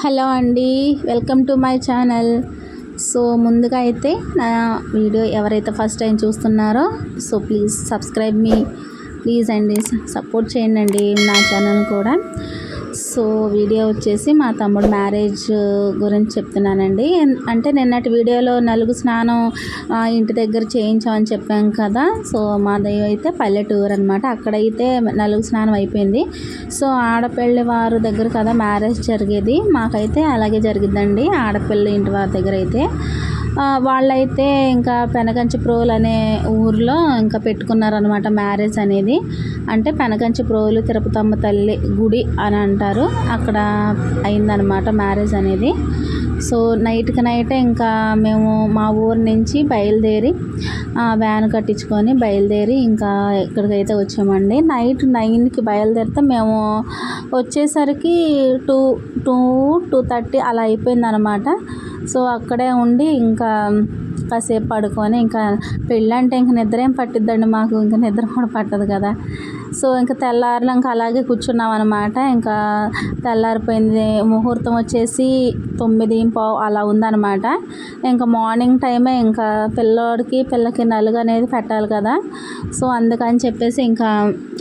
Hello అండి, welcome to my channel. So ముందుగా అయితే నా వీడియో ఎవరైతే ఫస్ట్ టైం చూస్తున్నారో so please subscribe me please అండి, సపోర్ట్ చేయండి నా ఛానల్ కూడా. సో వీడియో వచ్చేసి మా తమ్ముడు మ్యారేజ్ గురించి చెప్తున్నానండి. అంటే నిన్నటి వీడియోలో నలుగు స్నానం ఇంటి దగ్గర చేయించామని చెప్పాం కదా. సో మాది అయితే పల్లెటూరు అనమాట. అక్కడైతే నలుగు స్నానం అయిపోయింది. సో ఆడపిల్లి వారి దగ్గర కదా మ్యారేజ్ జరిగేది, మాకైతే అలాగే జరిగిద్దండి. ఆడపిల్లి ఇంటి వారి దగ్గర అయితే వాళ్ళైతే ఇంకా పెనకంచి ప్రోలు అనే ఊరిలో ఇంకా పెట్టుకున్నారనమాట మ్యారేజ్ అనేది. అంటే పెనకంచి ప్రోలు తిరుపతమ్మ తల్లి గుడి అని అంటారు, అక్కడ అయిందనమాట మ్యారేజ్ అనేది. సో నైట్కి నైటే ఇంకా మేము మా ఊరు నుంచి బయలుదేరి వ్యాన్ కట్టించుకొని బయలుదేరి ఇంకా ఇక్కడికైతే వచ్చామండి. నైట్ 9కి బయలుదేరితే మేము వచ్చేసరికి 2:30 అలా అయిపోయిందనమాట. సో అక్కడే ఉండి ఇంకా కాసేపు పడుకొని, ఇంకా పెళ్ళి అంటే ఇంక నిద్ర ఏం పట్టిద్దండి మాకు, ఇంకా నిద్ర కూడా పట్టదు కదా. సో ఇంకా తెల్లారులు ఇంకా అలాగే కూర్చున్నాం అనమాట. ఇంకా తెల్లారిపోయింది. ముహూర్తం వచ్చేసి 9:15 అలా ఉందన్నమాట. ఇంకా మార్నింగ్ టైమే ఇంకా పిల్లకి నలుగు అనేది పెట్టాలి కదా. సో అందుకని చెప్పేసి ఇంకా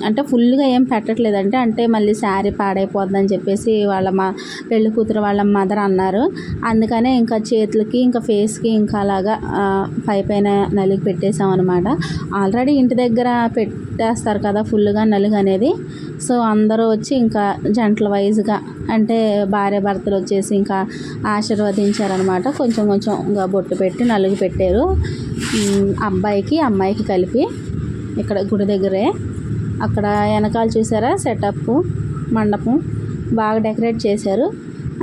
అంటే ఫుల్గా ఏం పెట్టట్లేదంటే, అంటే మళ్ళీ శారీ పాడైపోద్దని చెప్పేసి మా పెళ్ళి కూతురు వాళ్ళ మదర్ అన్నారు. అందుకనే ఇంకా చేతులకి ఇంకా ఫేస్కి ఇంకా అలాగా పైన నలుగు పెట్టేసాం అనమాట. ఆల్రెడీ ఇంటి దగ్గర పెట్టేస్తారు కదా ఫుల్గా నలుగు అనేది. సో అందరూ వచ్చి ఇంకా జంటల వైజ్గా అంటే భార్య భర్తలు వచ్చేసి ఇంకా ఆశీర్వదించారనమాట. కొంచెం ఇంకా బొట్టు పెట్టి నలుగు పెట్టారు అబ్బాయికి అమ్మాయికి కలిపి. ఇక్కడ గుడి దగ్గరే అక్కడ వెనకాల చూసారా సెటప్ మండపం బాగా డెకరేట్ చేశారు.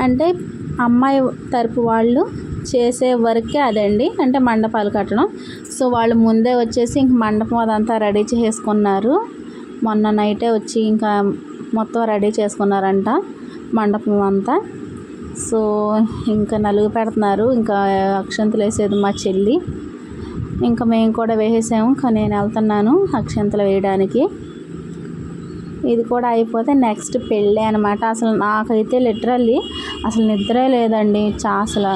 అంటే అమ్మాయి తరపు వాళ్ళు చేసే వర్కే అదండి, అంటే మండపాలు కట్టడం. సో వాళ్ళు ముందే వచ్చేసి ఇంక మండపం అదంతా రెడీ చేసుకున్నారు. మొన్న నైటే వచ్చి ఇంకా మొత్తం రెడీ చేసుకున్నారంట మండపం అంతా. సో ఇంకా నలుగు పెడుతున్నారు. ఇంకా అక్షంతలు వేసేది మా చెల్లి, ఇంకా మేము కూడా వేసేసాము. ఇంకా నేను వెళ్తున్నాను అక్షంతలు వేయడానికి. ఇది కూడా అయిపోతే నెక్స్ట్ పెళ్ళి అనమాట. అసలు నాకైతే లిటరల్లీ అసలు నిద్రే లేదండి. అసలు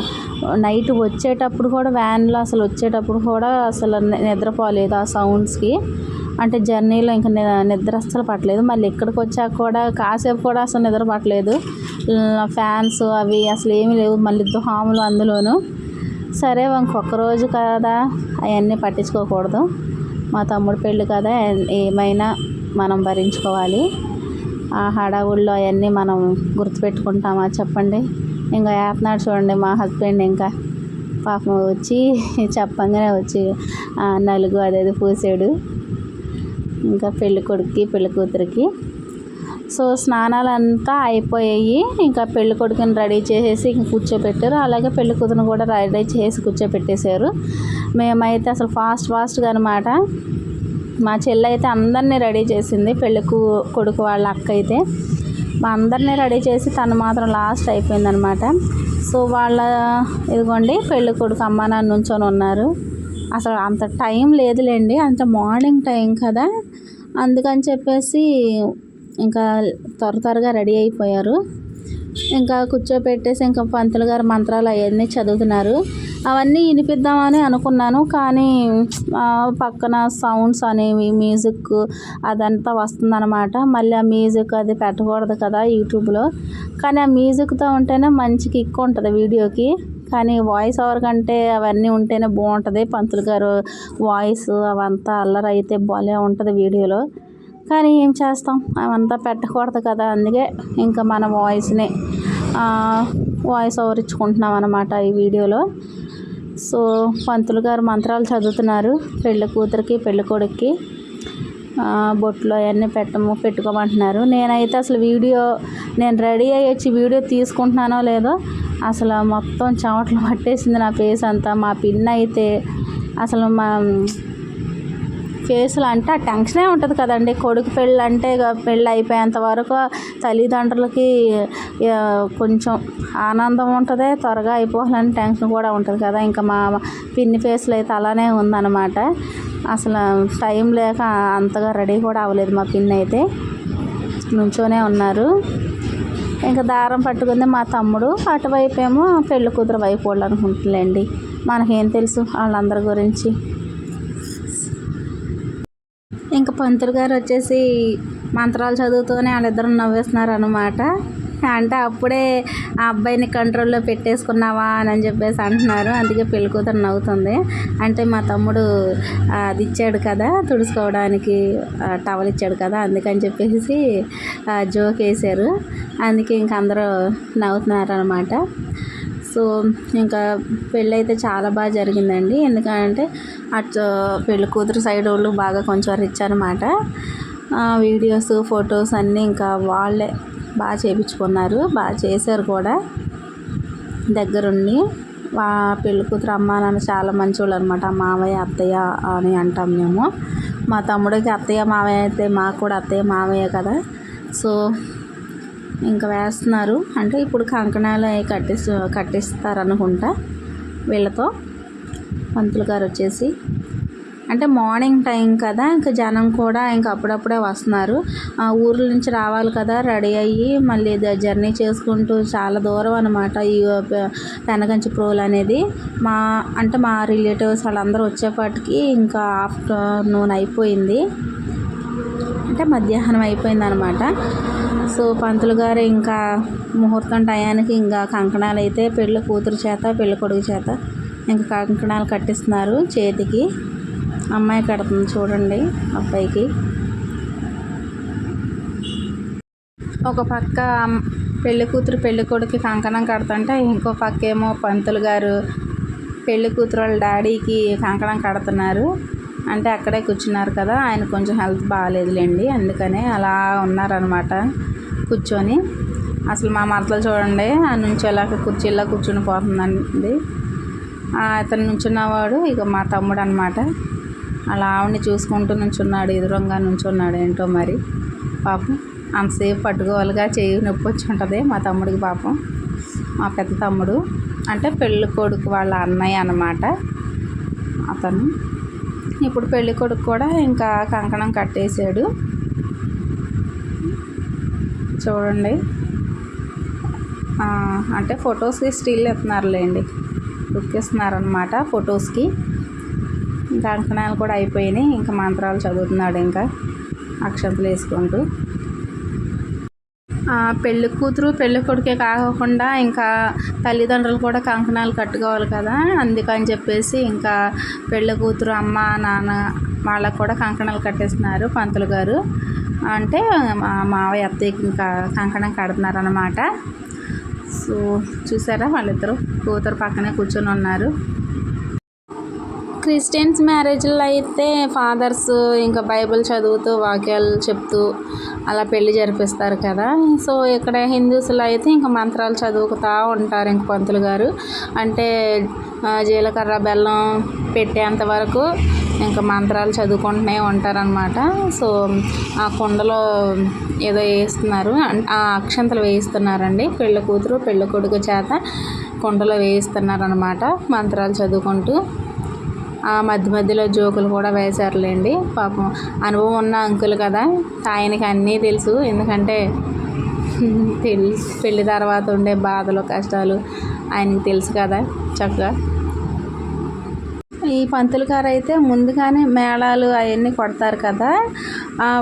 నైట్ వచ్చేటప్పుడు కూడా వ్యాన్లో వచ్చేటప్పుడు కూడా అసలు నిద్రపోలేదు ఆ సౌండ్స్కి. అంటే జర్నీలో ఇంకా నిద్ర అస్సలు పట్టలేదు. మళ్ళీ ఇక్కడికి వచ్చాక కూడా కాసేపు కూడా అసలు నిద్ర పట్టలేదు. ఫ్యాన్స్ అవి అసలు ఏమీ లేవు, మళ్ళీ దోమలు అందులోను. సరే ఇంకొక రోజు కదా అవన్నీ పట్టించుకోకూడదు, మా తమ్ముడు పెళ్ళి కదా ఏమైనా మనం భరించుకోవాలి. ఆ హడావుల్లో అవన్నీ మనం గుర్తుపెట్టుకుంటామా చెప్పండి. ఇంకా యాప్నాడు చూడండి మా హస్బెండ్, ఇంకా పాపం వచ్చి చెప్పంగానే వచ్చి నలుగు అదేది పూసాడు ఇంకా పెళ్ళి కొడుక్కి పెళ్ళి కూతురికి. సో స్నానాలంతా అయిపోయాయి. ఇంకా పెళ్ళి కొడుకుని రెడీ చేసేసి ఇంక కూర్చోపెట్టారు. అలాగే పెళ్ళి కూతురుని కూడా రెడీ చేసి కూర్చోపెట్టేశారు. మేమైతే అసలు ఫాస్ట్గా అనమాట. మా చెల్లి అయితే అందరినీ రెడీ చేసింది, పెళ్ళి కొడుకు వాళ్ళ అక్క అయితే మా అందరినీ రెడీ చేసి తను మాత్రం లాస్ట్ అయిపోయిందనమాట. సో ఇదిగోండి పెళ్ళి కొడుకు అమ్మ నాన్న నుంచొని ఉన్నారు. అసలు అంత టైం లేదులేండి, అంత మార్నింగ్ టైం కదా, అందుకని చెప్పేసి ఇంకా త్వరగా రెడీ అయిపోయారు. ఇంకా కూర్చోపెట్టేసి ఇంకా పంతులు గారు మంత్రాలు అవన్నీ చదువుతున్నారు. అవన్నీ వినిపిద్దామని అనుకున్నాను, కానీ పక్కన సౌండ్స్ అనేవి మ్యూజిక్ అదంతా వస్తుందన్నమాట. మళ్ళీ ఆ మ్యూజిక్ అది పెట్టకూడదు కదా యూట్యూబ్లో, కానీ ఆ మ్యూజిక్తో ఉంటేనే మంచి కిక్ ఉంటుంది వీడియోకి. కానీ వాయిస్ ఓవర్ కంటే అవన్నీ ఉంటేనే బాగుంటుంది. పంతులు గారు వాయిస్ అవంతా అల్లరి అయితే భలే ఉంటుంది వీడియోలో. కానీ ఏం చేస్తాం, అవంతా పెట్టకూడదు కదా, అందుకే ఇంకా మన వాయిస్ ఓవర్ ఇచ్చుకుంటున్నాం అన్నమాట ఈ వీడియోలో. సో పంతులు గారు మంత్రాలు చదువుతున్నారు పెళ్ళి కూతురికి పెళ్ళి కొడుక్కి. బొట్లు అవన్నీ పెట్టుకోమంటున్నారు. నేనైతే అసలు నేను రెడీ అయ్యి వచ్చి వీడియో తీసుకుంటున్నానో లేదో అసలు మొత్తం చెమటలు పట్టేసింది నా ఫేస్ అంతా. మా పిన్ అయితే అసలు మా ఫేస్లో అంటే ఆ టెన్షనే ఉంటుంది కదండి. కొడుకు పెళ్ళి అంటే పెళ్ళి అయిపోయేంత వరకు తల్లిదండ్రులకి కొంచెం ఆనందం ఉంటుంది, త్వరగా అయిపోవాలని టెన్షన్ కూడా ఉంటుంది కదా. ఇంకా మా పిన్ని ఫేస్లో అయితే అలానే ఉందన్నమాట. అసలు టైం లేక అంతగా రెడీ కూడా అవ్వలేదు మా పిన్ని అయితే, నుంచోనే ఉన్నారు. ఇంకా దారం పట్టుకుంది మా తమ్ముడు, అటువైపు ఏమో పెళ్ళి కూతురు వైపు వాళ్ళు అనుకుంటులేండి, మనకేం తెలుసు వాళ్ళందరి గురించి. ఇంకా పంతులు గారు వచ్చేసి మంత్రాలు చదువుతూనే వాళ్ళిద్దరు నవ్వేస్తున్నారు అనమాట. అంటే అప్పుడే ఆ అబ్బాయిని కంట్రోల్లో పెట్టేసుకున్నావా అని చెప్పేసి అంటున్నారు. అందుకే పెళ్ళి కూతురు నవ్వుతుంది. అంటే మా తమ్ముడు అది ఇచ్చాడు కదా, తుడుచుకోవడానికి టవల్ ఇచ్చాడు కదా, అందుకని చెప్పేసి జోక్ వేశారు. అందుకే ఇంక అందరూ నవ్వుతున్నారు అనమాట. సో ఇంకా పెళ్ళి అయితే చాలా బాగా జరిగిందండి. ఎందుకంటే అటు పెళ్ళి కూతురు సైడ్ వాళ్ళు బాగా కొంచెం రిచ్ అనమాట. వీడియోస్ ఫొటోస్ అన్నీ ఇంకా వాళ్ళే బాగా చేయించుకున్నారు, బాగా చేశారు కూడా దగ్గరుండి. పెళ్ళి కూతురు అమ్మ నాన్న చాలా మంచివాళ్ళు అనమాట. మామయ్య అత్తయ్య అని అంటాం మేము. మా తమ్ముడికి అత్తయ్య మామయ్య అయితే మాకు కూడా అత్తయ్య మామయ్య కదా. సో ఇంకా వేస్తున్నారు. అంటే ఇప్పుడు కంకణాలు కట్టిస్తారనుకుంటా వీళ్ళతో. పంతులు గారు వచ్చేసి అంటే మార్నింగ్ టైం కదా, ఇంకా జనం కూడా ఇంకా అప్పుడప్పుడే వస్తున్నారు. ఊర్ల నుంచి రావాలి కదా, రెడీ అయ్యి మళ్ళీ జర్నీ చేసుకుంటూ చాలా దూరం అనమాట ఈ పెనగంచిప్రోలు అనేది. మా రిలేటివ్స్ వాళ్ళందరూ వచ్చేపాటికి ఇంకా ఆఫ్టర్నూన్ అయిపోయింది, అంటే మధ్యాహ్నం అయిపోయింది అనమాట. సో పంతులు గారు ఇంకా ముహూర్తం టయానికి ఇంకా కంకణాలు అయితే పెళ్ళి కూతురు చేత పెళ్ళి కొడుకు చేత ఇంకా కంకణాలు కట్టిస్తున్నారు. చేతికి అమ్మాయి కడుతుంది చూడండి అబ్బాయికి. ఒక పక్క పెళ్ళి కూతురు పెళ్ళి కొడుకు కంకణం కడుతుంటే, ఇంకో పక్క ఏమో పంతులు గారు పెళ్ళి కూతురు వాళ్ళ డాడీకి కంకణం కడుతున్నారు. అంటే అక్కడే కూర్చున్నారు కదా, ఆయన కొంచెం హెల్త్ బాగాలేదులేండి, అందుకనే అలా ఉన్నారనమాట కూర్చొని. అసలు మా మరదలు చూడండి ఆ నుంచోలాగా కుర్చీలో కూర్చుని పోతుందండి. అతను నుంచున్నవాడు ఇక మా తమ్ముడు అనమాట. అలా ఆవిడని చూసుకుంటూ నుంచున్నాడు, ఎదురుగా నుంచున్నాడు. ఏంటో మరి పాపం అంతసేపు పట్టుకోవాలిగా, చేయి నొప్పి వచ్చి ఉంటుంది మా తమ్ముడికి పాపం. మా పెద్ద తమ్ముడు అంటే పెళ్ళి కొడుకు వాళ్ళ అన్నయ్య అన్నమాట అతను. ఇప్పుడు పెళ్ళి కొడుకు కూడా ఇంకా కంకణం కట్టేసాడు చూడండి. అంటే ఫొటోస్కి స్టిల్ ఎత్తున్నారులేండి, లుక్ ఇస్తున్నారనమాట ఫొటోస్కి. ఇంకా కంకణాలు కూడా అయిపోయినాయి. ఇంకా మంత్రాలు చదువుతున్నాడు ఇంకా అక్షంతలు వేసుకుంటూ. పెళ్ళి కూతురు పెళ్ళి కొడుకే కాకుండా ఇంకా తల్లిదండ్రులు కూడా కంకణాలు కట్టుకోవాలి కదా, అందుకని చెప్పేసి ఇంకా పెళ్ళి కూతురు అమ్మ నాన్న వాళ్ళకు కూడా కంకణాలు కట్టేస్తున్నారు పంతులు గారు. అంటే మావయ్య అత్తయ్యకి ఇంకా కంకణం కడుతున్నారు అన్నమాట. సో చూసారా వాళ్ళిద్దరూ కూతురు పక్కనే కూర్చొని ఉన్నారు. క్రిస్టియన్స్ మ్యారేజ్లో అయితే ఫాదర్స్ ఇంకా బైబిల్ చదువుతూ వాక్యాలు చెప్తూ అలా పెళ్ళి జరిపిస్తారు కదా. సో ఇక్కడ హిందూస్లో అయితే ఇంకా మంత్రాలు చదువుకుతూ ఉంటారు ఇంక పంతులు గారు. అంటే జీలకర్ర బెల్లం పెట్టేంత వరకు ఇంకా మంత్రాలు చదువుకుంటూనే ఉంటారనమాట. సో ఆ కుండలో ఏదో వేస్తున్నారు, ఆ అక్షంతలు వేయిస్తున్నారండి పెళ్ళి కూతురు పెళ్ళి కొడుకు చేత కుండలో వేయిస్తున్నారనమాట మంత్రాలు చదువుకుంటూ. మధ్య మధ్యలో జోకులు కూడా వేశారులేండి. పాపం అనుభవం ఉన్న అంకుల్ కదా, ఆయనకి అన్నీ తెలుసు. ఎందుకంటే పెళ్ళి తర్వాత ఉండే బాధలు కష్టాలు ఆయనకి తెలుసు కదా చక్కగా. ఈ పంతులు గారు అయితే ముందుగానే మేళాలు అవన్నీ కొడతారు కదా,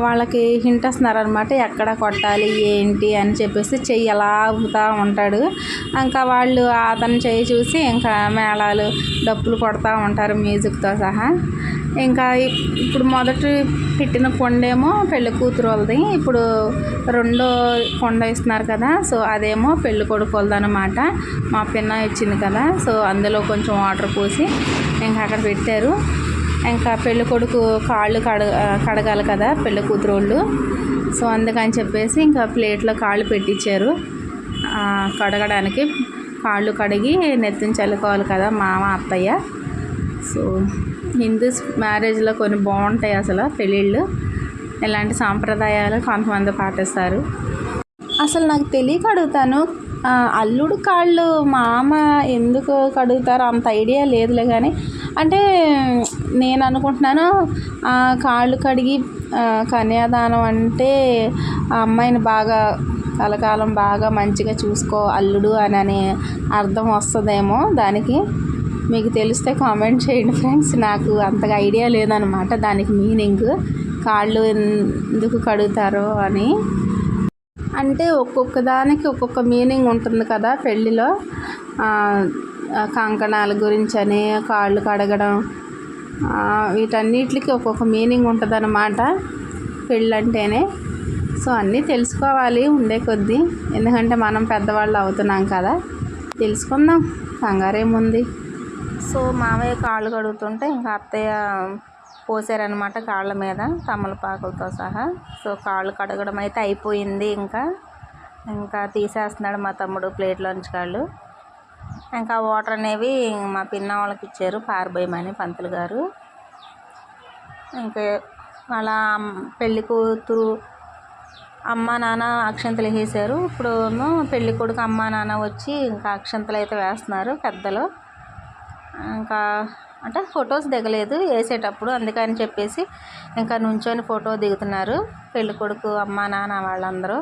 వాళ్ళకి హింట్ ఇస్తున్నారనమాట ఎక్కడ కొట్టాలి ఏంటి అని చెప్పేసి. చెయ్యి ఎలా ఊపుతూ ఉంటాడు. ఇంకా వాళ్ళు అతను చెయ్యి చూసి ఇంకా మేళాలు డప్పులు కొడతా ఉంటారు మ్యూజిక్తో సహా. ఇంకా ఇప్పుడు మొదటి పెట్టిన కొండేమో పెళ్ళి కూతురు వాళ్ళది, ఇప్పుడు రెండో కొండ ఇస్తున్నారు కదా, సో అదేమో పెళ్ళి కొడుకు వాళ్ళది అనమాట. మా పిన్న ఇచ్చింది కదా, సో అందులో కొంచెం వాటర్ పోసి ఇంకా అక్కడ పెట్టారు. ఇంకా పెళ్ళి కొడుకు కాళ్ళు కడగాలి కదా పెళ్ళి కూతురు వాళ్ళు. సో అందుకని చెప్పేసి ఇంకా ప్లేట్లో కాళ్ళు పెట్టించారు కడగడానికి. కాళ్ళు కడిగి నెత్తిని చల్లుకోవాలి కదా మామ అత్తయ్య. సో హిందూస్ మ్యారేజ్లో కొన్ని బాగుంటాయి అసలు పెళ్ళిళ్ళు. ఇలాంటి సాంప్రదాయాలు కొంతమంది పాటిస్తారు. అసలు నాకు తెలియక అడుగుతాను, అల్లుడు కాళ్ళు మామ ఎందుకు కడుగుతారో అంత ఐడియా లేదులే, కానీ అంటే నేను అనుకుంటున్నాను కాళ్ళు కడిగి కన్యాదానం అంటే ఆ అమ్మాయిని బాగా కలకాలం బాగా మంచిగా చూసుకో అల్లుడు అని అర్థం వస్తుందేమో దానికి. మీకు తెలిస్తే కామెంట్ చేయండి ఫ్రెండ్స్. నాకు అంతగా ఐడియా లేదనమాట దానికి మీనింగ్, కాళ్ళు ఎందుకు కడుగుతారో అని. అంటే ఒక్కొక్క దానికి ఒక్కొక్క మీనింగ్ ఉంటుంది కదా పెళ్ళిలో. కంకణాల గురించి అని, కాళ్ళు కడగడం, వీటన్నిటికి ఒక్కొక్క మీనింగ్ ఉంటుంది అన్నమాట పెళ్ళంటేనే. సో అన్నీ తెలుసుకోవాలి ఉండే కొద్దీ, ఎందుకంటే మనం పెద్దవాళ్ళు అవుతున్నాం కదా, తెలుసుకుందాం, కంగారేముంది. సో మామయ్య కాళ్ళు కడుగుతుంటే ఇంకా అత్తయ్య పోసారనమాట కాళ్ళ మీద తమలపాకులతో సహా. సో కాళ్ళు కడగడం అయితే అయిపోయింది. ఇంకా తీసేస్తున్నాడు మా తమ్ముడు ప్లేట్లోంచి కాళ్ళు. ఇంకా వాటర్ అనేవి మా పిన్న వాళ్ళకి ఇచ్చారు పారబోయమని పంతులు గారు. ఇంకా వాళ్ళ పెళ్ళి కూతురు అమ్మ నాన్న అక్షంతలు వేసారు. ఇప్పుడు పెళ్ళి కొడుకు అమ్మ నాన్న వచ్చి ఇంకా అక్షంతలు అయితే వేస్తున్నారు పెద్దలు. ఇంకా అంటే ఫొటోస్ దిగలేదు వేసేటప్పుడు, అందుకని చెప్పేసి ఇంకా నుంచొని ఫోటో దిగుతున్నారు పెళ్ళి కొడుకు అమ్మ నాన్న వాళ్ళందరూ.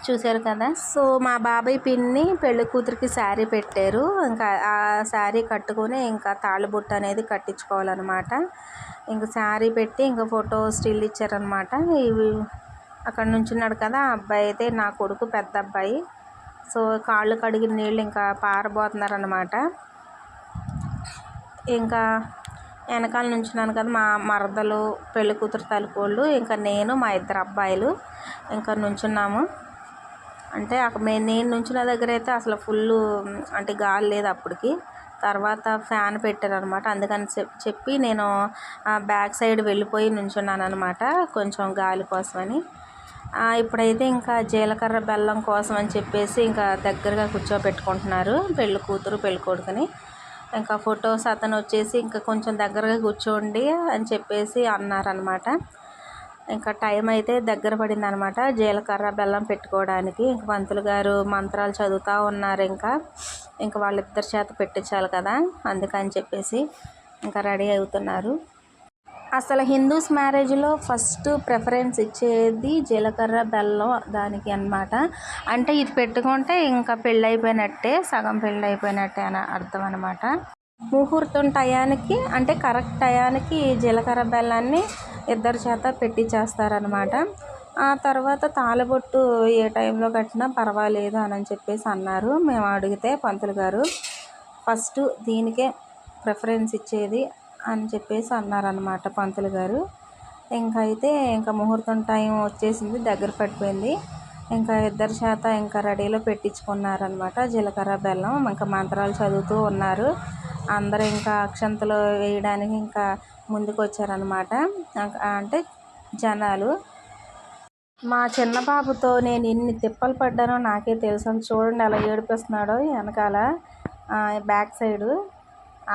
చూశారు కదా. సో మా బాబాయ్ పిన్ని పెళ్ళి కూతురికి శారీ పెట్టారు. ఇంకా ఆ శారీ కట్టుకొని ఇంకా తాళిబొట్టు అనేది కట్టించుకోవాలన్నమాట. ఇంకా శారీ పెట్టి ఇంకా ఫోటో స్టిల్ ఇచ్చారనమాట. ఇవి అక్కడ నుంచున్నాడు కదా ఆ అబ్బాయి అయితే నా కొడుకు, పెద్ద అబ్బాయి. సో కాళ్ళు కడిగిన నీళ్ళు ఇంకా పారబోతున్నారనమాట. ఇంకా వెనకాల నుంచున్నాను కదా మా మరదలు, పెళ్ళి కూతురు తలుపోళ్ళు, ఇంకా నేను, మా ఇద్దరు అబ్బాయిలు ఇంకా నుంచున్నాము. అంటే నేను నుంచున్న దగ్గర అయితే అసలు ఫుల్ అంటే గాలి లేదు అప్పటికి. తర్వాత ఫ్యాన్ పెట్టారనమాట. అందుకని చెప్పి నేను బ్యాక్ సైడ్ వెళ్ళిపోయి నుంచున్నాను అనమాట కొంచెం గాలి కోసమని. ఇప్పుడైతే ఇంకా జీలకర్ర బెల్లం కోసం అని చెప్పేసి ఇంకా దగ్గరగా కూర్చోబెట్టుకుంటున్నారు పెళ్ళి కూతురు పెళ్ళి కొడుకుని. ఇంకా ఫొటోస్ అతను వచ్చేసి ఇంకా కొంచెం దగ్గరగా కూర్చోండి అని చెప్పేసి అన్నారనమాట. ఇంకా టైం అయితే దగ్గర పడింది అనమాట జీలకర్ర బెల్లం పెట్టుకోవడానికి. ఇంక పంతులు గారు మంత్రాలు చదువుతూ ఉన్నారు. ఇంకా వాళ్ళిద్దరి చేత పెట్టించాలి కదా, అందుకని చెప్పేసి ఇంకా రెడీ అవుతున్నారు. అసలు హిందూస్ మ్యారేజ్లో ఫస్ట్ ప్రిఫరెన్స్ ఇచ్చేది జీలకర్ర బెల్లం దానికి అన్నమాట. అంటే ఇది పెట్టుకుంటే ఇంకా పెళ్ళి అయిపోయినట్టే, సగం పెళ్ళి అయిపోయినట్టే అని అర్థం అనమాట. ముహూర్తం టయానికి అంటే కరెక్ట్ టయానికి జీలకర్ర బెల్లాన్ని ఇద్దరి చేత పెట్టించేస్తారనమాట. ఆ తర్వాత తాళబొట్టు ఏ టైంలో కట్టినా పర్వాలేదు అని చెప్పేసి అన్నారు. మేము అడిగితే పంతులు గారు ఫస్ట్ దీనికే ప్రిఫరెన్స్ ఇచ్చేది అని చెప్పేసి అన్నారనమాట పంతులు గారు. ఇంకా ముహూర్తం టైం వచ్చేసింది, దగ్గర పడిపోయింది. ఇంకా ఇద్దరి చేత ఇంకా రెడీలో పెట్టించుకున్నారనమాట జీలకర్ర బెల్లం. ఇంకా మంత్రాలు చదువుతూ ఉన్నారు అందరూ. ఇంకా అక్షంతలు వేయడానికి ఇంకా ముందుకు వచ్చారనమాట. అంటే జనాలు. మా చిన్న బాబుతో నేను ఎన్ని తిప్పలు పడ్డానో నాకే తెలుసు. చూడండి అలా ఏడిపిస్తున్నాడో వెనకాల బ్యాక్ సైడు.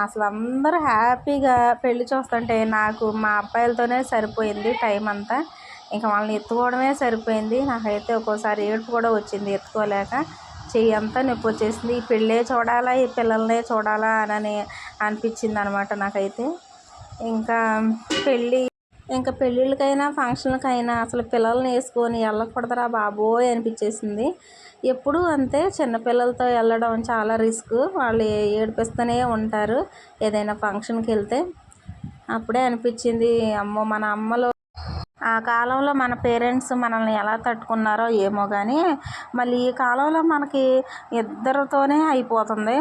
అసలు అందరూ హ్యాపీగా పెళ్ళి చూస్తుంటే నాకు మా అబ్బాయిలతోనే సరిపోయింది టైం అంతా. ఇంకా వాళ్ళని ఎత్తుకోవడమే సరిపోయింది. నాకైతే ఒక్కోసారి ఏడుపు కూడా వచ్చింది ఎత్తుకోలేక. చెయ్యి అంతా నొప్పి వచ్చేసింది. ఈ పెళ్ళే చూడాలా ఈ పిల్లల్నే చూడాలా అని అనిపించింది అనమాట నాకైతే. ఇంకా పెళ్ళిళ్ళకైనా ఫంక్షన్లకైనా అసలు పిల్లల్ని వేసుకొని వెళ్ళకూడదురా బాబోయ్ అనిపించేసింది. ఎప్పుడూ అంతే, చిన్నపిల్లలతో వెళ్ళడం చాలా రిస్క్. వాళ్ళు ఏడిపిస్తూనే ఉంటారు ఏదైనా ఫంక్షన్కి వెళ్తే. అప్పుడే అనిపించింది అమ్మో మన అమ్మలు ఆ కాలంలో మన పేరెంట్స్ మనల్ని ఎలా తట్టుకున్నారో ఏమో కానీ మళ్ళీ ఈ కాలంలో మనకి ఇద్దరితోనే అయిపోతుంది.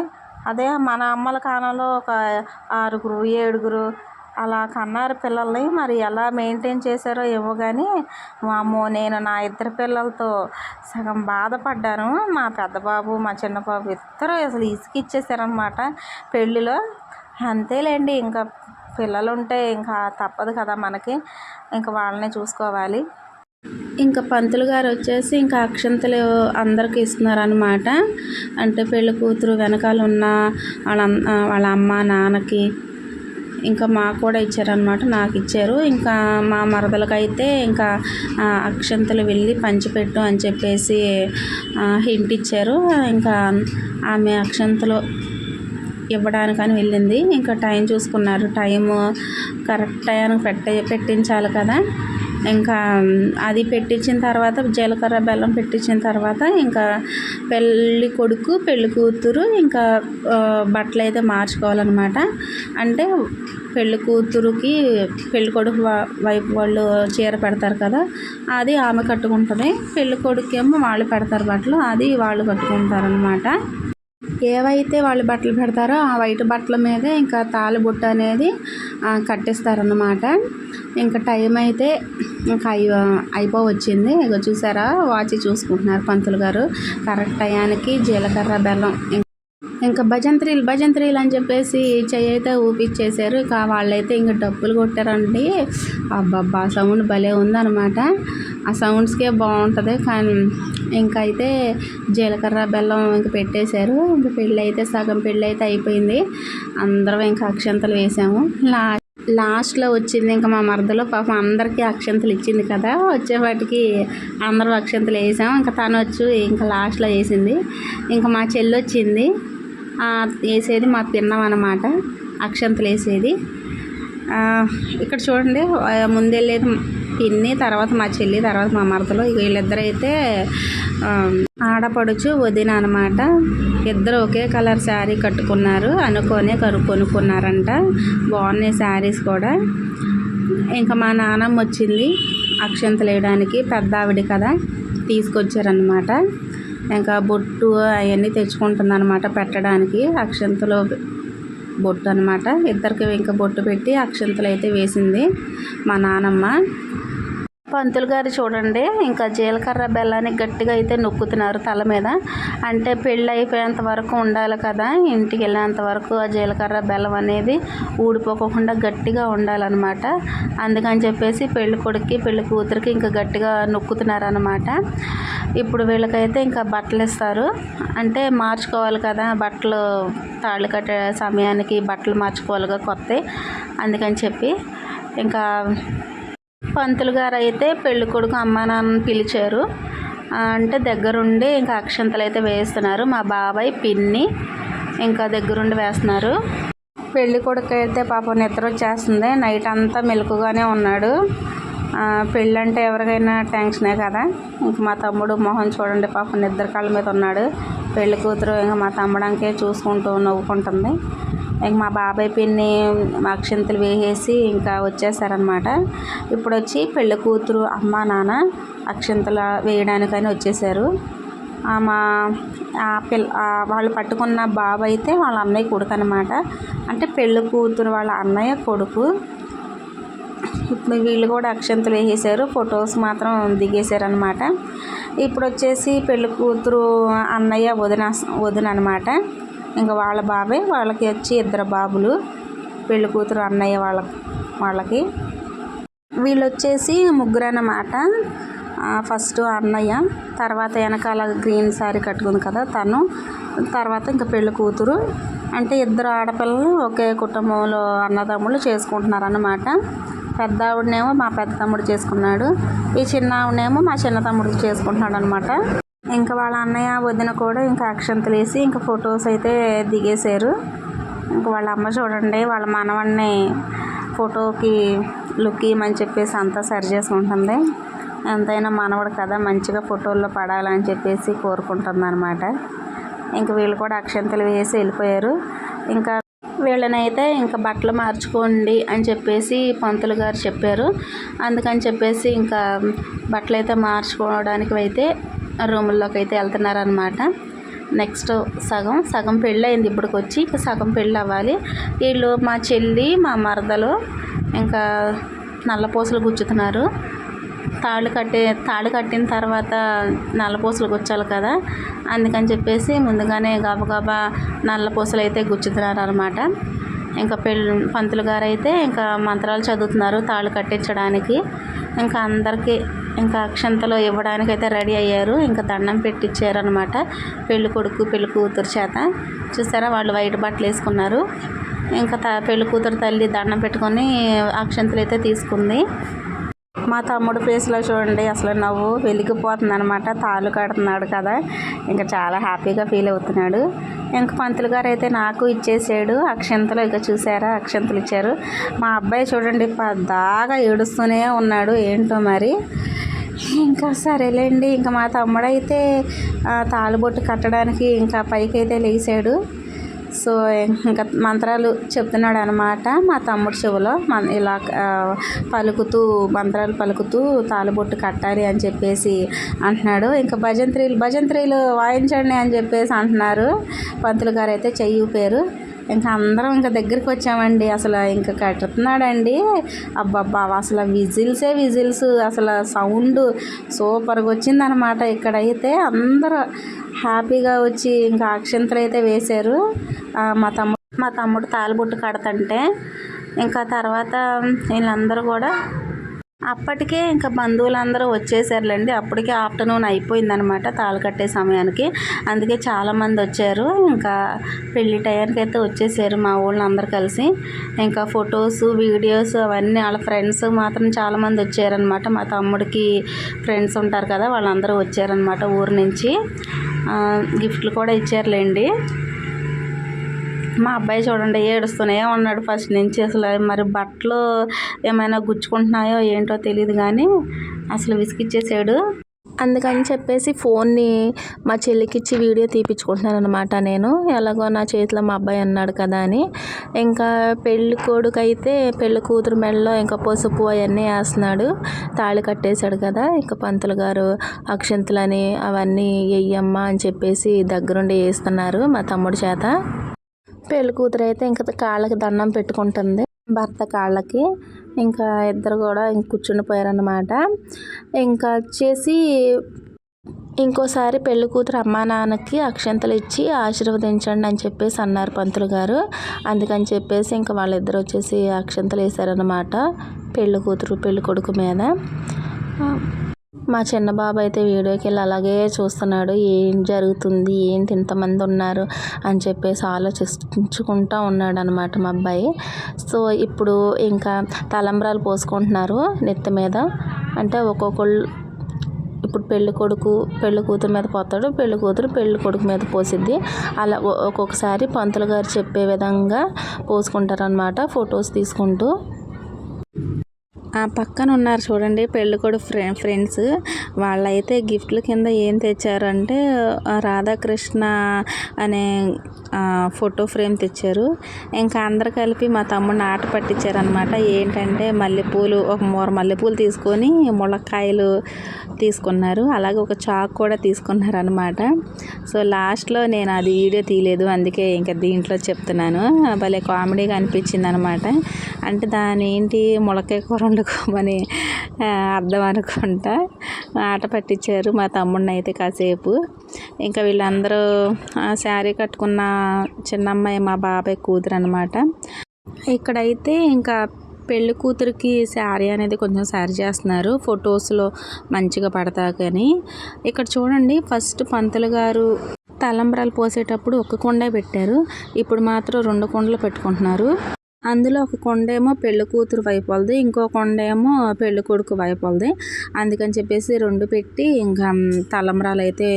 అదే మన అమ్మల కాలంలో ఒక 6 7 అలా కన్నారు పిల్లల్ని. మరి ఎలా మెయింటైన్ చేశారో ఏమో కానీ వామ్మో నేను నా ఇద్దరు పిల్లలతో సగం బాధపడ్డాను. మా పెద్ద బాబు మా చిన్న బాబు ఇద్దరు అసలు ఇసుకిచ్చేసారనమాట పెళ్ళిలో. అంతేలేండి, ఇంకా పిల్లలు ఉంటే ఇంకా తప్పదు కదా మనకి, ఇంకా వాళ్ళని చూసుకోవాలి. ఇంకా పంతులు గారు వచ్చేసి ఇంకా అక్షంతలు అందరికి ఇస్తున్నారనమాట. అంటే పెళ్ళి కూతురు వెనకాల ఉన్న వాళ్ళ అమ్మ నాన్నకి, ఇంకా మాకు కూడా ఇచ్చారనమాట. నాకు ఇచ్చారు. ఇంకా మా మరదలకైతే ఇంకా అక్షంతలు వెళ్ళి పంచిపెట్టు అని చెప్పేసి హింట్ ఇచ్చారు. ఇంకా ఆమె అక్షంతలు ఇవ్వడానికని వెళ్ళింది. ఇంకా టైం చూసుకున్నారు. టైము కరెక్ట్ టయానికి పెట్టించాలి కదా. ఇంకా అది పెట్టించిన తర్వాత జీలకర్ర బెల్లం పెట్టించిన తర్వాత ఇంకా పెళ్ళి కొడుకు పెళ్ళి కూతురు ఇంకా బట్టలు అయితే మార్చుకోవాలన్నమాట. అంటే పెళ్ళి కూతురుకి పెళ్ళి కొడుకు వైపు వాళ్ళు చీర పెడతారు కదా, అది ఆమె కట్టుకుంటుంది. పెళ్ళి కొడుకు ఏమో వాళ్ళు పెడతారు బట్టలు, అది వాళ్ళు కట్టుకుంటారనమాట. ఏవైతే వాళ్ళు బట్టలు పెడతారో ఆ వైట్ బట్టల మీదే ఇంకా తాళిబొట్టు అనేది కట్టిస్తారన్నమాట. ఇంకా టైం అయితే ఇంకా అయిపోవచ్చింది. ఇక చూసారా, వాచి చూసుకుంటున్నారు పంతులు గారు. కరెక్ట్ టయానికి జీలకర్ర బెల్లం ఇంకా భజంత్రీలు అని చెప్పేసి చెయ్యి అయితే ఊపిచ్చేసారు. ఇక వాళ్ళైతే ఇంకా డప్పులు కొట్టారండి. అబ్బబ్బా సౌండ్ భలే ఉందన్నమాట. ఆ సౌండ్స్కే బాగుంటుంది. కానీ ఇంకైతే జీలకర్ర బెల్లం ఇంక పెట్టేశారు. ఇంక పెళ్ళి అయితే సగం పెళ్ళి అయితే అయిపోయింది. అందరం ఇంకా అక్షంతలు వేసాము. లాస్ట్లో వచ్చింది ఇంకా మా మరదలో పాపం అందరికీ అక్షంతలు ఇచ్చింది కదా, వచ్చేవాటికి అందరం అక్షంతలు వేసాము. ఇంకా తను వచ్చి ఇంకా లాస్ట్లో వేసింది. ఇంకా మా చెల్లి వచ్చింది వేసేది, మా పిన్నం అన్నమాట అక్షంతలు వేసేది. ఇక్కడ చూడండి, ముందెళ్ళేది పిన్ని, తర్వాత మా చెల్లి, తర్వాత మా మరదలు. వీళ్ళిద్దరైతే ఆడపడుచు వదిన అనమాట. ఇద్దరు ఒకే కలర్ శారీ కట్టుకున్నారు. కొనుక్కున్నారంట. బాగున్నాయి శారీస్ కూడా. ఇంకా మా నాన్నమ్మ వచ్చింది అక్షంతలు వేయడానికి, పెద్ద ఆవిడ కదా, తీసుకొచ్చారనమాట. ఇంకా బొట్టు అవన్నీ తెచ్చుకుంటుంది అనమాట పెట్టడానికి. అక్షంతలు బొట్టు అనమాట. ఇద్దరికి ఇంకా బొట్టు పెట్టి అక్షంతలు అయితే వేసింది మా నానమ్మ. పంతులు గారు చూడండి, ఇంకా జీలకర్ర బెల్లాన్ని గట్టిగా అయితే నొక్కుతున్నారు తల మీద. అంటే పెళ్ళి అయిపోయేంత వరకు ఉండాలి కదా, ఇంటికి వెళ్ళేంత వరకు ఆ జీలకర్ర బెల్లం అనేది ఊడిపోకుండా గట్టిగా ఉండాలన్నమాట. అందుకని చెప్పేసి పెళ్ళి కొడుక్కి పెళ్ళి కూతురికి ఇంకా గట్టిగా నొక్కుతున్నారు అన్నమాట. ఇప్పుడు వీళ్ళకైతే ఇంకా బట్టలు ఇస్తారు. అంటే మార్చుకోవాలి కదా, బట్టలు తాళి కట్టే సమయానికి బట్టలు మార్చుకోవాలిగా కొత్త. అందుకని చెప్పి ఇంకా పంతులు గారు అయితే పెళ్ళి కొడుకు అమ్మ నాన్నని పిలిచారు. అంటే దగ్గరుండి ఇంకా అక్షంతలు అయితే వేస్తున్నారు. మా బాబాయ్ పిన్ని ఇంకా దగ్గరుండి వేస్తున్నారు. పెళ్ళి కొడుకు అయితే పాపం నిద్ర వచ్చేస్తుంది. నైట్ అంతా మెలకుగానే ఉన్నాడు. పెళ్ళంటే ఎవరికైనా టెన్షనే కదా. ఇంక మా తమ్ముడు మొహం చూడండి, పాపం నిద్ర కాళ్ళ మీద ఉన్నాడు. పెళ్ళి కూతురు ఇంకా మా తమ్ముడంకే చూసుకుంటూ నవ్వుకుంటుంది. ఇంక మా బాబాయ్ పిన్ని అక్షంతలు వేసేసి ఇంకా వచ్చేసారనమాట. ఇప్పుడు వచ్చి పెళ్ళి కూతురు అమ్మ నాన్న అక్షంతలు వేయడానికని వచ్చేసారు. వాళ్ళు పట్టుకున్న బాబు అయితే వాళ్ళ అన్నయ్య కొడుకు అనమాట. అంటే పెళ్ళి కూతురు వాళ్ళ అన్నయ్య కొడుకు. ఇప్పుడు వీళ్ళు కూడా అక్షంతలు వేసేసారు. ఫొటోస్ మాత్రం దిగేశారనమాట. ఇప్పుడు వచ్చేసి పెళ్ళి కూతురు అన్నయ్య వదిన అనమాట. ఇంకా వాళ్ళ బాబాయ్, వాళ్ళకి వచ్చి ఇద్దరు బాబులు. పెళ్ళి కూతురు అన్నయ్య వాళ్ళకి వీళ్ళు వచ్చేసి ముగ్గురు అన్నమాట. ఫస్ట్ అన్నయ్య, తర్వాత వెనకాల గ్రీన్ శారీ కట్టుకుంది కదా తను, తర్వాత ఇంకా పెళ్ళి కూతురు. అంటే ఇద్దరు ఆడపిల్లలు ఒకే కుటుంబంలో అన్నదమ్ములు చేసుకుంటున్నారు అన్నమాట. పెద్ద ఆవిడనేమో మా పెద్ద తమ్ముడు చేసుకున్నాడు, ఈ చిన్న ఆవిడనేమో మా చిన్న తమ్ముడు చేసుకుంటున్నాడు అనమాట. ఇంకా వాళ్ళ అన్నయ్య వదిన కూడా ఇంకా అక్షంతలు వేసి ఇంకా ఫొటోస్ అయితే దిగేశారు. ఇంకా వాళ్ళ అమ్మ చూడండి, వాళ్ళ మనవడిని ఫోటోకి లుక్ ఇవ్వమని చెప్పేసి అంతా సరి చేసుకుంటుంది. ఎంతైనా మనవడు కదా, మంచిగా ఫోటోల్లో పడాలని చెప్పేసి కోరుకుంటుంది అనమాట. ఇంక వీళ్ళు కూడా అక్షంతలు వేసి వెళ్ళిపోయారు. ఇంకా వీళ్ళనైతే ఇంకా బట్టలు మార్చుకోండి అని చెప్పేసి పంతులు గారు చెప్పారు. అందుకని చెప్పేసి ఇంకా బట్టలు అయితే మార్చుకోవడానికి అయితే రూముల్లోకి అయితే వెళ్తున్నారనమాట. నెక్స్ట్ సగం పెళ్ళి అయింది. ఇప్పటికి వచ్చి ఇంకా సగం పెళ్ళి అవ్వాలి. వీళ్ళు మా చెల్లి మా మరదలు ఇంకా నల్లపూసలు గుచ్చుతున్నారు. తాళి కట్టిన తర్వాత నల్లపూసలు గుచ్చాలి కదా, అందుకని చెప్పేసి ముందుగానే గబగబా నల్లపూసలు అయితే గుచ్చుతున్నారు అనమాట. ఇంకా పంతులు గారు అయితే ఇంకా మంత్రాలు చదువుతున్నారు తాళి కట్టించడానికి. ఇంకా అందరికీ ఇంకా అక్షంతలు ఇవ్వడానికి అయితే రెడీ అయ్యారు. ఇంకా దండం పెట్టించారు అనమాట పెళ్ళి కొడుకు పెళ్ళి కూతురు చేత. చూసారా, వాళ్ళు వైట్ బట్టలు వేసుకున్నారు. ఇంకా పెళ్ళి కూతురు తల్లి దండం పెట్టుకొని అక్షంతలు అయితే తీసుకుంది. మా తమ్ముడు ఫేస్లో చూడండి, అసలు నవ్వు వెలిగిపోతుంది అనమాట. తాళ్ళు కడుతున్నాడు కదా, ఇంకా చాలా హ్యాపీగా ఫీల్ అవుతున్నాడు. ఇంక పంతులు గారు అయితే నాకు ఇచ్చేసాడు అక్షంతలు. ఇక చూసారా అక్షంతలు ఇచ్చారు. మా అబ్బాయి చూడండి దాగా ఏడుస్తూనే ఉన్నాడు, ఏంటో మరి. ఇంకా సరేలేండి, ఇంకా మా తమ్ముడైతే తాళిబొట్టు కట్టడానికి ఇంకా పైకి అయితే లేచాడు. సో ఇంకా మంత్రాలు చెప్తున్నాడు అనమాట మా తమ్ముడు చెవిలో. ఇలా పలుకుతూ మంత్రాలు పలుకుతూ తాళిబొట్టు కట్టాలి అని చెప్పేసి అంటున్నాడు. ఇంకా భజంత్రీలు వాయించండి అని చెప్పేసి అంటున్నారు. పంతులు గారు అయితే చెయ్యి ఊపారు. ఇంకా అందరం ఇంకా దగ్గరికి వచ్చామండి. అసలు ఇంకా కట్టుతున్నాడండి. అబ్బబ్బా అసలు విజిల్స్ అసలు సౌండ్ సూపర్గా వచ్చిందనమాట. ఇక్కడైతే అందరూ హ్యాపీగా వచ్చి ఇంకా అక్షంతలు అయితే వేశారు. మా తమ్ముడు తాళిబొట్టు కడతంటే ఇంకా తర్వాత వీళ్ళందరూ కూడా అప్పటికే ఇంకా బంధువులందరూ వచ్చేసారులేండి. అప్పటికే ఆఫ్టర్నూన్ అయిపోయిందనమాట తాళి కట్టే సమయానికి. అందుకే చాలామంది వచ్చారు. ఇంకా పెళ్లి టయానికి అయితే వచ్చేసారు మా ఊళ్ళో అందరు కలిసి. ఇంకా ఫొటోస్ వీడియోస్ అవన్నీ వాళ్ళ ఫ్రెండ్స్ మాత్రం చాలామంది వచ్చారనమాట. మా తమ్ముడికి ఫ్రెండ్స్ ఉంటారు కదా, వాళ్ళందరూ వచ్చారనమాట ఊరు నుంచి. గిఫ్ట్లు కూడా ఇచ్చారులేండి. మా అబ్బాయి చూడండి ఏడుస్తూనే ఉన్నాడు ఫస్ట్ నుంచి. అసలు మరి బట్టలు ఏమైనా గుచ్చుకుంటున్నాయో ఏంటో తెలియదు కానీ అసలు విసిగిచ్చేసాడు. అందుకని చెప్పేసి ఫోన్ని మా చెల్లికిచ్చి వీడియో తీపించుకుంటున్నాను అనమాట నేను. ఎలాగో నా చేతిలో మా అబ్బాయి అన్నాడు కదా అని. ఇంకా పెళ్లి కొడుకు అయితే పెళ్లి కూతురు మెడలో ఇంకా పసుపు అవన్నీ వేస్తున్నాడు. తాళి కట్టేశాడు కదా, ఇంకా పంతులు గారు అక్షంతలని అవన్నీ వెయ్యమ్మా అని చెప్పేసి దగ్గరుండి వేస్తున్నారు మా తమ్ముడి చేత. పెళ్లి కూతురు అయితే ఇంకా కాళ్ళకి దండం పెట్టుకుంటుంది భర్త కాళ్ళకి. ఇంకా ఇద్దరు కూడా కూర్చుని పోయారన్నమాట. ఇంకా వచ్చేసి ఇంకోసారి పెళ్లి కూతురు అమ్మా నాన్నకి అక్షంతలు ఇచ్చి ఆశీర్వదించండి అని చెప్పేసి అన్నారు పంతులు గారు. అందుకని చెప్పేసి ఇంకా వాళ్ళిద్దరు వచ్చేసి అక్షంతలు వేశారన్నమాట పెళ్లి కూతురు పెళ్లి కొడుకు మీద. మా చిన్న బాబు అయితే వీడియోకి వెళ్ళి అలాగే చూస్తున్నాడు. ఏం జరుగుతుంది, ఏంటి ఇంతమంది ఉన్నారు అని చెప్పేసి ఆలోచించుకుంటూ ఉన్నాడు అనమాట మా అబ్బాయి. సో ఇప్పుడు ఇంకా తలంబ్రాలు పోసుకుంటున్నారు నెత్తి మీద. అంటే ఒక్కొక్కళ్ళు ఇప్పుడు పెళ్లి కొడుకు పెళ్లి కూతురు మీద పోతాడు, పెళ్లి కూతురు పెళ్లి కొడుకు మీద పోసిద్ది. అలా ఒక్కొక్కసారి పంతులు గారు చెప్పే విధంగా పోసుకుంటారు అనమాట ఫొటోస్ తీసుకుంటూ. ఆ పక్కన ఉన్నారు చూడండి పెళ్ళికొడుకు ఫ్రెండ్స్. వాళ్ళైతే గిఫ్ట్ల కింద ఏం తెచ్చారంటే రాధాకృష్ణ అనే ఫోటో ఫ్రేమ్ తెచ్చారు. ఇంకా అందరు కలిపి మా తమ్ముడిని ఆట పట్టించారనమాట. ఏంటంటే మల్లెపూలు, ఒక మూర మల్లెపూలు తీసుకొని ములక్కాయలు తీసుకున్నారు. అలాగే ఒక చాక్ కూడా తీసుకున్నారు అనమాట. సో లాస్ట్లో నేను అది వీడియో తీయలేదు, అందుకే ఇంకా దీంట్లో చెప్తున్నాను. భలే కామెడీగా అనిపించింది అనమాట. అంటే దాని ఏంటి ములక్కాయ కూర వండుకోమని అర్థం అనుకుంటా ఆట పట్టించారు మా తమ్ముడిని అయితే కాసేపు. ఇంకా వీళ్ళందరూ శారీ కట్టుకున్న చిన్నమ్మాయి మా బాబాయ్ కూతురు అనమాట. ఇక్కడైతే ఇంకా పెళ్లి కూతురికి శారీ అనేది కొంచెం సరి చేస్తున్నారు ఫొటోస్లో మంచిగా పడతా కానీ. ఇక్కడ చూడండి ఫస్ట్ పంతులు గారు తలంబ్రాలు పోసేటప్పుడు ఒక కొండే పెట్టారు. ఇప్పుడు మాత్రం 2 కొండలు పెట్టుకుంటున్నారు. అందులో ఒక కొండేమో పెళ్లి కూతురు వైపు వాళ్ళది, ఇంకో కొండేమో పెళ్లి కొడుకు వైపు వాళ్ళది. అందుకని చెప్పేసి 2 పెట్టి ఇంకా తలంబ్రాలు అయితే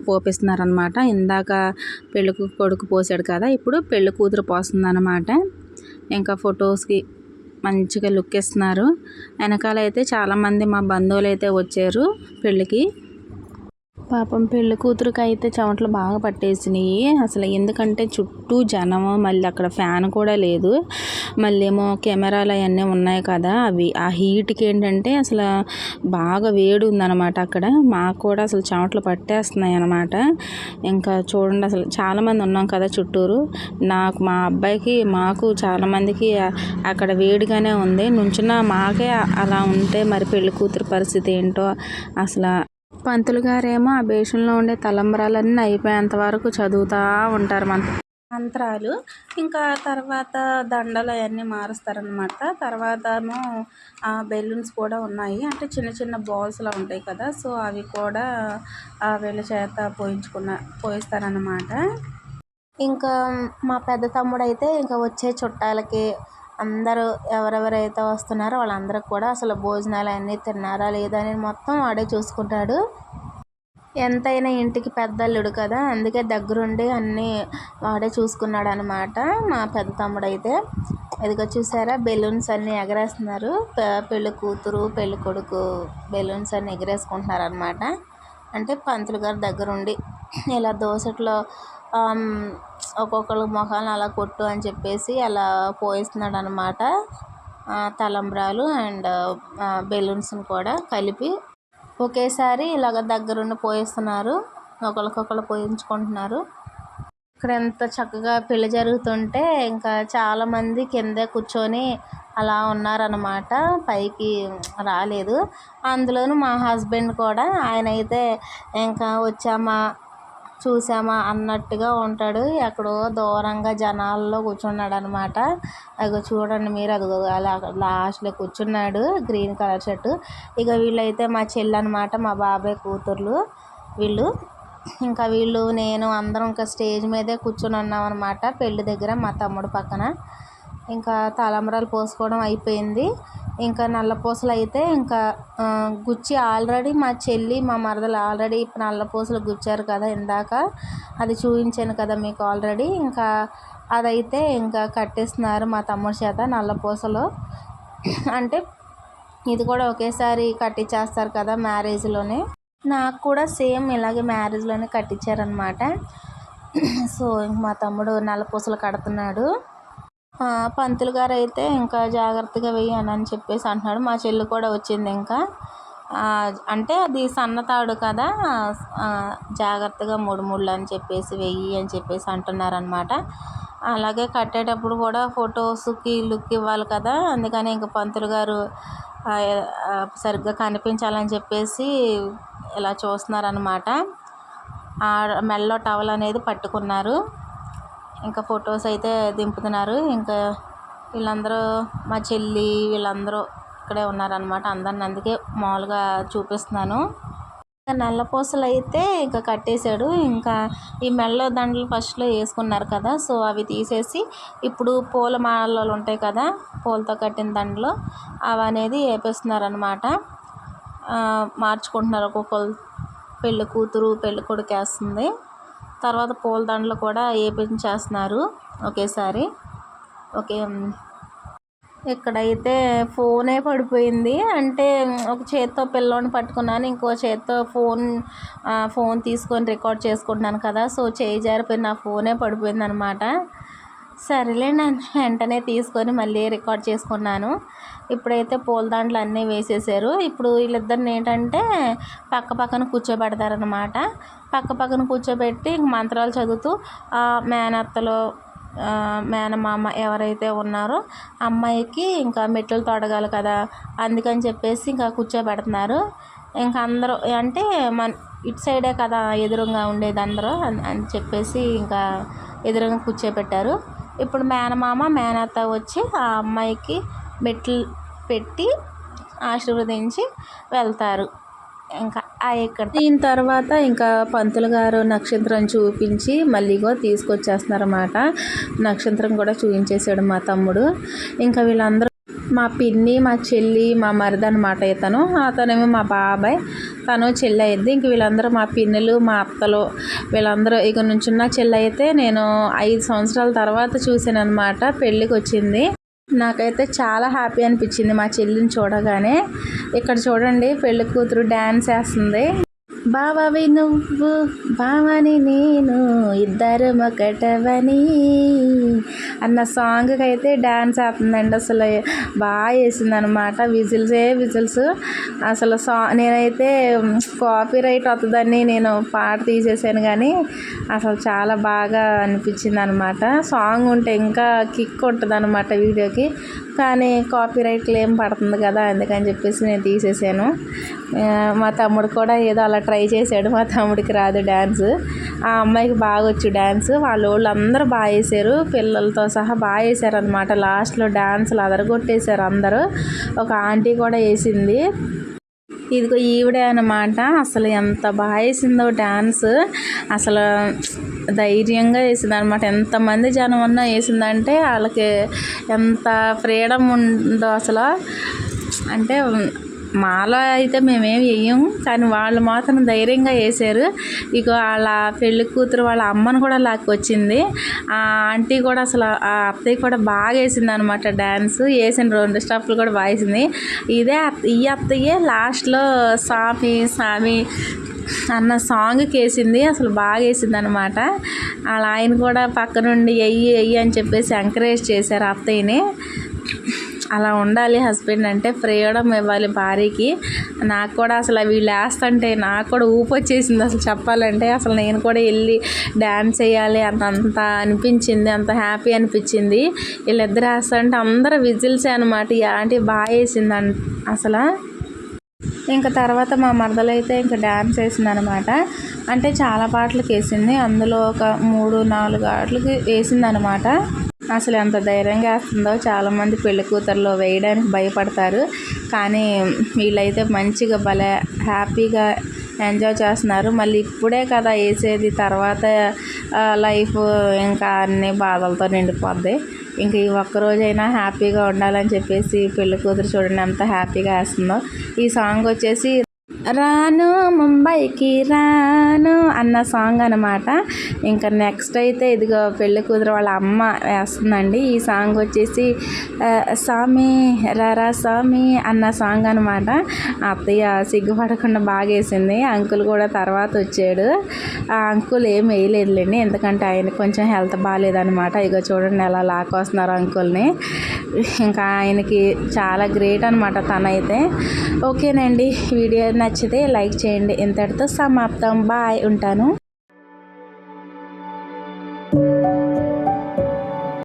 పోపిస్తున్నారనమాట. ఇందాక పెళ్లి కొడుకు పోసాడు కదా, ఇప్పుడు పెళ్లి కూతురు పోస్తుంది అనమాట. ఇంకా ఫొటోస్కి మంచిగా లుక్ ఇస్తున్నారు. వెనకాల అయితే చాలామంది మా బంధువులు అయితే వచ్చారు పెళ్ళికి. పాపం పెళ్లి కూతురుకి అయితే చెమటలు బాగా పట్టేసినాయి అసలు. ఎందుకంటే చుట్టూ జనము, మళ్ళీ అక్కడ ఫ్యాన్ కూడా లేదు, మళ్ళీ ఏమో కెమెరాలు అవన్నీ ఉన్నాయి కదా, అవి ఆ హీట్కి ఏంటంటే అసలు బాగా వేడి ఉందన్నమాట అక్కడ. మాకు కూడా అసలు చెమటలు పట్టేస్తున్నాయి అన్నమాట. ఇంకా చూడండి అసలు చాలామంది ఉన్నాం కదా చుట్టూరు. మా అబ్బాయికి మాకు చాలామందికి అక్కడ వేడిగానే ఉంది. నుంచున్న మాకే అలా ఉంటే మరి పెళ్లి కూతురు పరిస్థితి ఏంటో అసలు. పంతులు గారేమో ఆ బేషన్లో ఉండే తలంబ్రాలన్నీ అయిపోయేంత వరకు చదువుతూ ఉంటారు మంత్రాలు. ఇంకా తర్వాత దండలు అవన్నీ మారుస్తారనమాట. తర్వాత ఏమో బెలూన్స్ కూడా ఉన్నాయి, అంటే చిన్న చిన్న బాల్స్లా ఉంటాయి కదా, సో అవి కూడా వీళ్ళ చేత పోయిస్తారనమాట. ఇంకా మా పెద్ద తమ్ముడు అయితే ఇంకా వచ్చే చుట్టాలకి అందరూ ఎవరెవరైతే వస్తున్నారో వాళ్ళందరికి కూడా అసలు భోజనాలు అన్నీ తిన్నారా లేదా అని మొత్తం వాడే చూసుకుంటాడు. ఎంతైనా ఇంటికి పెద్దల్లుడు కదా, అందుకే దగ్గరుండి అన్నీ వాడే చూసుకున్నాడు అనమాట మా పెద్ద తమ్ముడైతే. ఇదిగో చూసారా, బెలూన్స్ అన్నీ ఎగరేస్తున్నారు. పెళ్ళి కూతురు పెళ్ళి కొడుకు బెలూన్స్ అన్నీ ఎగరేసుకుంటున్నారు అనమాట. అంటే పంతులు గారు దగ్గరుండి ఇలా దోసట్లో ఒక్కొక్కరు మొహాలను అలా కొట్టు అని చెప్పేసి అలా పోయిస్తున్నాడు అనమాట. తలంబ్రాలు అండ్ బెలూన్స్ని కూడా కలిపి ఒకేసారి ఇలాగ దగ్గరుండి పోయిస్తున్నారు. ఒకరికొకరు పోయించుకుంటున్నారు. ఇక్కడ ఎంత చక్కగా పెళ్లి జరుగుతుంటే ఇంకా చాలామంది కిందే కూర్చొని అలా ఉన్నారనమాట, పైకి రాలేదు. అందులోనూ మా హస్బెండ్ కూడా, ఆయన అయితే ఇంకా వచ్చామా చూసామా అన్నట్టుగా ఉంటాడు. ఎక్కడో దూరంగా జనాల్లో కూర్చున్నాడు అనమాట. అదిగో చూడండి మీరు, అదిగో అలా లాస్ట్లో కూర్చున్నాడు, గ్రీన్ కలర్ షర్టు. ఇక వీళ్ళైతే మా చెల్లి అనమాట, మా బాబాయ్ కూతుర్లు వీళ్ళు. ఇంకా వీళ్ళు నేను అందరం ఇంకా స్టేజ్ మీదే కూర్చొని ఉన్నాం అనమాట పెళ్ళి దగ్గర, మా తమ్ముడు పక్కన. ఇంకా తలంబ్రాలు పోసుకోవడం అయిపోయింది. ఇంకా నల్లపూసలు అయితే ఇంకా గుచ్చి ఆల్రెడీ మా చెల్లి మా మరదలు ఆల్రెడీ నల్లపూసలు గుచ్చారు కదా ఇందాక, అది చూపించాను కదా మీకు ఆల్రెడీ. ఇంకా అదైతే ఇంకా కట్టేస్తున్నారు మా తమ్ముడి చేత నల్లపూసలు. అంటే ఇది కూడా ఒకేసారి కట్టించేస్తారు కదా మ్యారేజ్లోనే. నాకు కూడా సేమ్ ఇలాగే మ్యారేజ్లోనే కట్టించారనమాట. సో మా తమ్ముడు నల్లపూసలు కడుతున్నాడు. పంతులు గారు అయితే ఇంకా జాగ్రత్తగా వెయ్యి అని చెప్పేసి అంటున్నాడు. మా చెల్లి కూడా వచ్చింది ఇంకా. అంటే అది సన్నతాడు కదా, జాగ్రత్తగా మూడు ముళ్ళు అని చెప్పేసి వెయ్యి అని చెప్పేసి అంటున్నారనమాట. అలాగే కట్టేటప్పుడు కూడా ఫొటోస్కి లుక్ ఇవ్వాలి కదా, అందుకని ఇంకా పంతులు గారు సరిగ్గా కనిపించాలని చెప్పేసి ఇలా చూస్తున్నారనమాట. మెడలో టవల్ అనేది పట్టుకున్నారు. ఇంకా ఫొటోస్ అయితే దింపుతున్నారు. ఇంకా వీళ్ళందరూ మా చెల్లి వీళ్ళందరూ ఇక్కడే ఉన్నారనమాట. అందరిని అందుకే మామూలుగా చూపిస్తున్నాను. ఇంకా నల్లపూసలు అయితే ఇంకా కట్టేశాడు. ఇంకా ఈ మెడలో దండలు ఫస్ట్లో వేసుకున్నారు కదా, సో అవి తీసేసి ఇప్పుడు పూల మాలలు ఉంటాయి కదా, పూలతో కట్టిన దండలు అవి అనేది వేపిస్తున్నారనమాట. మార్చుకుంటున్నారు. ఒక్కొక్కరు పెళ్ళి కూతురు పెళ్ళి కొడుకు వేస్తుంది. తర్వాత పూలదండలు కూడా వేపించేస్తున్నారు ఒకేసారి. ఓకే, ఇక్కడైతే ఫోనే పడిపోయింది. అంటే ఒక చేత్తో పిల్లోని పట్టుకున్నాను, ఇంకో చేత్తో ఫోన్ తీసుకొని రికార్డ్ చేసుకుంటున్నాను కదా, సో చేయి జారిపోయి నా ఫోనే పడిపోయింది అనమాట. సరేలేండి వెంటనే తీసుకొని మళ్ళీ రికార్డ్ చేసుకున్నాను. ఇప్పుడైతే పూలదండలు అన్నీ వేసేసారు. ఇప్పుడు వీళ్ళిద్దరిని ఏంటంటే పక్క పక్కన కూర్చోబెడతారనమాట. పక్క పక్కన కూర్చోబెట్టి మంత్రాలు చదువుతూ మేనత్తలు మేనమామ ఎవరైతే ఉన్నారో అమ్మాయికి ఇంకా మెట్లు తొడగాలి కదా, అందుకని చెప్పేసి ఇంకా కూర్చోబెడుతున్నారు. ఇంకా అందరూ అంటే ఇటు సైడే కదా ఎదురుగా ఉండేది అందరూ అని చెప్పేసి ఇంకా ఎదురుగా కూర్చోబెట్టారు. ఇప్పుడు మేనమామ మేనత్త వచ్చి ఆ అమ్మాయికి మెట్లు పెట్టి ఆశీర్వదించి వెళ్తారు. ఇంకా ఇక్కడ దీని తర్వాత ఇంకా పంతులు గారు నక్షత్రం చూపించి మళ్ళీగో తీసుకొచ్చేస్తున్నారన్నమాట. నక్షత్రం కూడా చూపించేశాడు మా తమ్ముడు. ఇంకా వీళ్ళందరూ మా పిన్ని మా చెల్లి మా మరిది అనమాట. అతనేమో మా బాబాయ్, తను చెల్లి అయింది. ఇంక వీళ్ళందరూ మా పిన్నులు మా అత్తలు వీళ్ళందరూ. ఇక నుంచున్న చెల్లి అయితే నేను 5 సంవత్సరాల తర్వాత చూసాను అనమాట, పెళ్ళికి వచ్చింది. నాకైతే చాలా హ్యాపీ అనిపించింది మా చెల్లిని చూడగానే. ఇక్కడ చూడండి పెళ్ళి కూతురు డ్యాన్స్ వేస్తుంది. బావవి నువ్వు బావని నేను ఇద్దరం ఒకటవని అన్న సాంగ్కి అయితే డ్యాన్స్ వేస్తుందండి. అసలు బాగా వేసింది అనమాట. విజిల్స్ అసలు నేనైతే కాపీ రైట్ వస్తుందని నేను పాట తీసేసాను, కానీ అసలు చాలా బాగా అనిపించింది అనమాట. సాంగ్ ఉంటే ఇంకా కిక్ ఉంటుంది అనమాట వీడియోకి, కానీ కాపీ రైట్ క్లెయిమ్ పడుతుంది కదా, అందుకని చెప్పేసి నేను తీసేసాను. మా తమ్ముడు కూడా ఏదో అలా ట్రై చేశాడు. మా తమ్ముడికి రాదు డ్యాన్స్, ఆ అమ్మాయికి బాగా వచ్చు డ్యాన్స్. వాళ్ళు అందరూ బాగా వేసారు, పిల్లలతో సహా బాగా వేసారు అనమాట. లాస్ట్లో డ్యాన్స్లు అదరగొట్టేశారు అందరూ. ఒక ఆంటీ కూడా వేసింది. ఇదిగో ఈవిడే అనమాట. అసలు ఎంత బాగా వేసిందో డ్యాన్స్, అసలు ధైర్యంగా వేసింది అనమాట. ఎంతమంది జనం ఉన్నా వేసిందంటే వాళ్ళకి ఎంత ఫ్రీడమ్ ఉందో అసలు. అంటే మాలో అయితే మేమేమి వేయము, కానీ వాళ్ళు మాత్రం ధైర్యంగా వేసారు. ఇక వాళ్ళ పెళ్లి కూతురు వాళ్ళ అమ్మను కూడా లాక్కొచ్చింది. ఆ ఆంటీ కూడా అసలు ఆ అత్తయ్య కూడా బాగా వేసింది అనమాట డ్యాన్స్. వేసిన 2 స్టెప్పులు కూడా బాగా వేసింది. ఈ అత్తయ్యే లాస్ట్లో సామి సామి అన్న సాంగ్కి వేసింది. అసలు బాగా వేసింది అనమాట. వాళ్ళ ఆయన కూడా పక్క నుండి వెయ్యి అని చెప్పేసి ఎంకరేజ్ చేశారు అత్తయ్యని. అలా ఉండాలి హస్బెండ్ అంటే, ఫ్రీడమ్ ఇవ్వాలి భార్యకి. నాకు కూడా అసలు వీళ్ళు వేస్తుంటే నాకు కూడా ఊపు వచ్చేసింది అసలు చెప్పాలంటే. అసలు నేను కూడా వెళ్ళి డ్యాన్స్ వేయాలి అంత అనిపించింది, అంత హ్యాపీ అనిపించింది. వీళ్ళిద్దరు వేస్తుంటే అందరూ విజిల్సే అనమాట. ఈ ఆంటీ బాగా వేసింది అసలు. ఇంకా తర్వాత మా మరదలైతే ఇంకా డ్యాన్స్ వేసింది అనమాట. అంటే చాలా పాటలకు వేసింది, అందులో ఒక 3-4 ఆటలకి వేసింది అనమాట. అసలు ఎంత ధైర్యంగా వేస్తుందో. చాలామంది పెళ్లి కూతుర్లో వేయడానికి భయపడతారు, కానీ వీళ్ళైతే మంచిగా భలే హ్యాపీగా ఎంజాయ్ చేస్తున్నారు. మళ్ళీ ఇప్పుడే కదా వేసేది, తర్వాత లైఫ్ ఇంకా అన్ని బాధలతో నిండిపోద్ది. ఇంక ఈ ఒక్కరోజైనా హ్యాపీగా ఉండాలని చెప్పేసి పెళ్లి కూతురు చూడండి ఎంత హ్యాపీగా వేస్తుందో. ఈ సాంగ్ వచ్చేసి రాను ముంబైకి రాను అన్న సాంగ్ అనమాట. ఇంకా నెక్స్ట్ అయితే ఇదిగో పెళ్లి కూతురు వాళ్ళ అమ్మ వేస్తుందండి. ఈ సాంగ్ వచ్చేసి సామి రారా సామి అన్న సాంగ్ అనమాట. అత్తయ్య సిగ్గుపడకుండా బాగా వేసింది. అంకుల్ కూడా తర్వాత వచ్చాడు. ఆ అంకుల్ ఏం వేయలేదులేండి, ఎందుకంటే ఆయన కొంచెం హెల్త్ బాగాలేదనమాట. ఇక చూడండి ఎలా లాక్కొస్తున్నారు అంకుల్ని. ఇంకా ఆయనకి చాలా గ్రేట్ అనమాట తనైతే. ఓకేనండి, వీడియో నచ్చితే లైక్ చేయండి. ఇంతటితో సమాప్తం. బాయ్, ఉంటాను.